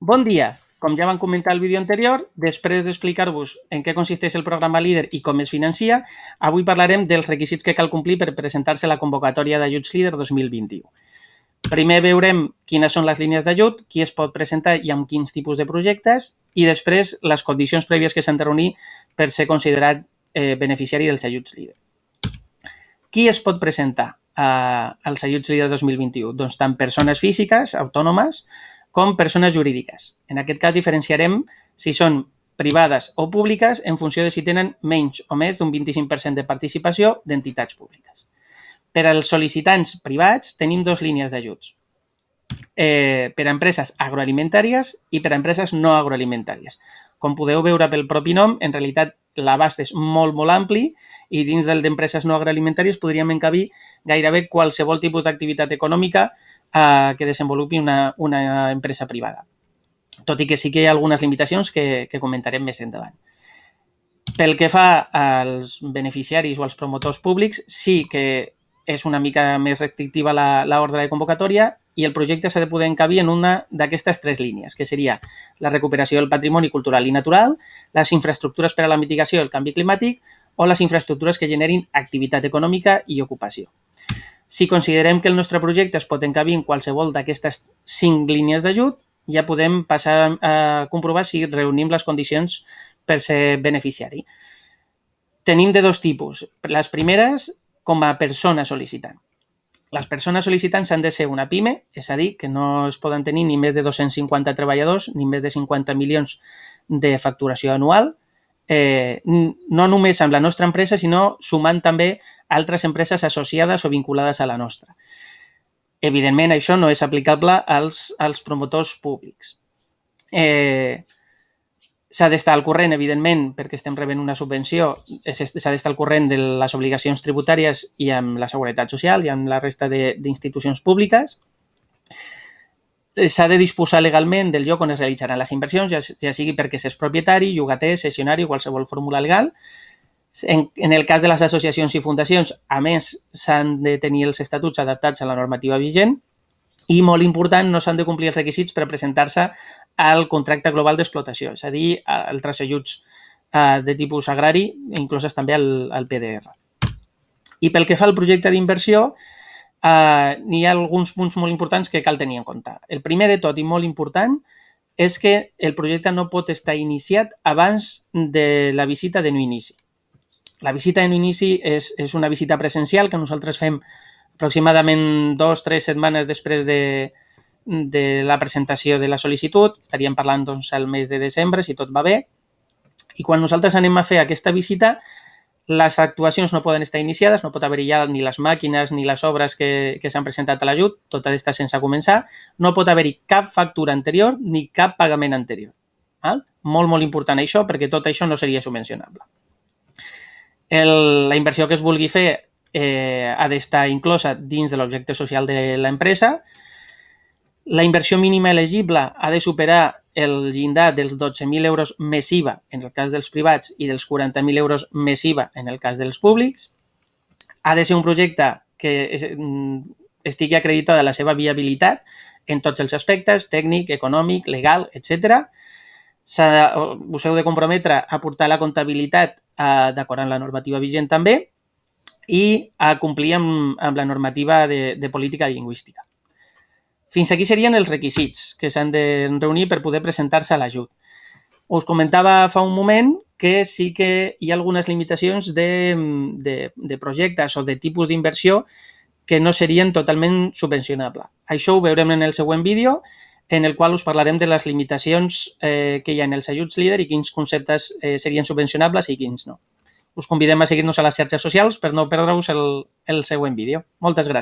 Bon dia! Com ja vam comentar al vídeo anterior, després d'explicar-vos en què consisteix el programa LEADER i com es financia, avui parlarem dels requisits que cal complir per presentar-se a la convocatòria d'ajuts LEADER 2021. Primer veurem quines són les línies d'ajut, qui es pot presentar i amb quins tipus de projectes, i després les condicions prèvies que s'han de reunir per ser considerat beneficiari dels ajuts LEADER. Qui es pot presentar als ajuts LEADER 2021? Doncs tant persones físiques, autònomes, com persones jurídiques. En aquest cas diferenciarem si són privades o públiques en funció de si tenen menys o més d'un 25% de participació d'entitats públiques. Per als sol·licitants privats tenim dues línies d'ajuts. Per a empreses agroalimentàries i per a empreses no agroalimentàries. Com podeu veure pel propi nom, en realitat l'abast és molt ampli i dins del d'empreses no agroalimentàries podríem encabir gairebé qualsevol tipus d'activitat econòmica que desenvolupi una empresa privada. Tot i que sí que hi ha algunes limitacions que comentarem més endavant. Pel que fa als beneficiaris o als promotors públics, sí que és una mica més restrictiva l'ordre de convocatòria i el projecte s'ha de poder encabir en una d'aquestes tres línies, que seria la recuperació del patrimoni cultural i natural, les infraestructures per a la mitigació del canvi climàtic o les infraestructures que generin activitat econòmica i ocupació. Si considerem que el nostre projecte es pot encabir en qualsevol d'aquestes 5 línies d'ajut, ja podem passar a comprovar si reunim les condicions per ser beneficiari. Tenim de dos tipus. Les primeres, com a persona sol·licitant. Les persones sol·licitants han de ser una PIME, és a dir, que no es poden tenir ni més de 250 treballadors ni més de 50 milions de facturació anual, no només amb la nostra empresa, sinó sumant també altres empreses associades o vinculades a la nostra. Evidentment, això no és aplicable als promotors públics. S'ha d'estar al corrent, evidentment, perquè estem rebent una subvenció, s'ha d'estar al corrent de les obligacions tributàries i amb la Seguretat Social i amb la resta d'institucions públiques. S'ha de disposar legalment del lloc on es realitzaran les inversions, ja sigui perquè s'és propietari, llogater, cessionari o qualsevol fórmula legal. En el cas de les associacions i fundacions, a més, s'han de tenir els estatuts adaptats a la normativa vigent i, molt important, no s'han de complir els requisits per presentar-se al contracte global d'explotació, és a dir, altres ajuts de tipus agrari, incloses també al PDR. I pel que fa al projecte d'inversió, n'hi ha alguns punts molt importants que cal tenir en compte. El primer de tot i molt important és que el projecte no pot estar iniciat abans de la visita de no inici. La visita de no inici és una visita presencial que nosaltres fem aproximadament 2 o 3 setmanes després de la presentació de la sol·licitud. Estaríem parlant al mes de desembre, si tot va bé. I quan nosaltres anem a fer aquesta visita, les actuacions no poden estar iniciades, no pot haver-hi ja ni les màquines ni les obres que s'han presentat a l'ajut, tot ha d'estar sense començar, no pot haver-hi cap factura anterior ni cap pagament anterior. Molt important això, perquè tot això no seria subvencionable. La inversió que es vulgui fer ha d'estar inclosa dins de l'objecte social de l'empresa. La inversió mínima elegible ha de superar el llindar dels 12.000 euros més IVA en el cas dels privats i dels 40.000 euros més IVA en el cas dels públics. Ha de ser un projecte que estigui acreditada la seva viabilitat en tots els aspectes, tècnic, econòmic, legal, etc. Us heu de comprometre a portar la comptabilitat d'acord amb la normativa vigent també i a complir amb la normativa de política lingüística. Fins aquí serien els requisits que s'han de reunir per poder presentar-se a l'ajut. Us comentava fa un moment que sí que hi ha algunes limitacions de projectes o de tipus d'inversió que no serien totalment subvencionables. Això ho veurem en el següent vídeo, en el qual us parlarem de les limitacions que hi ha en els ajuts LEADER i quins conceptes serien subvencionables i quins no. Us convidem a seguir-nos a les xarxes socials per no perdre-us el següent vídeo. Moltes gràcies.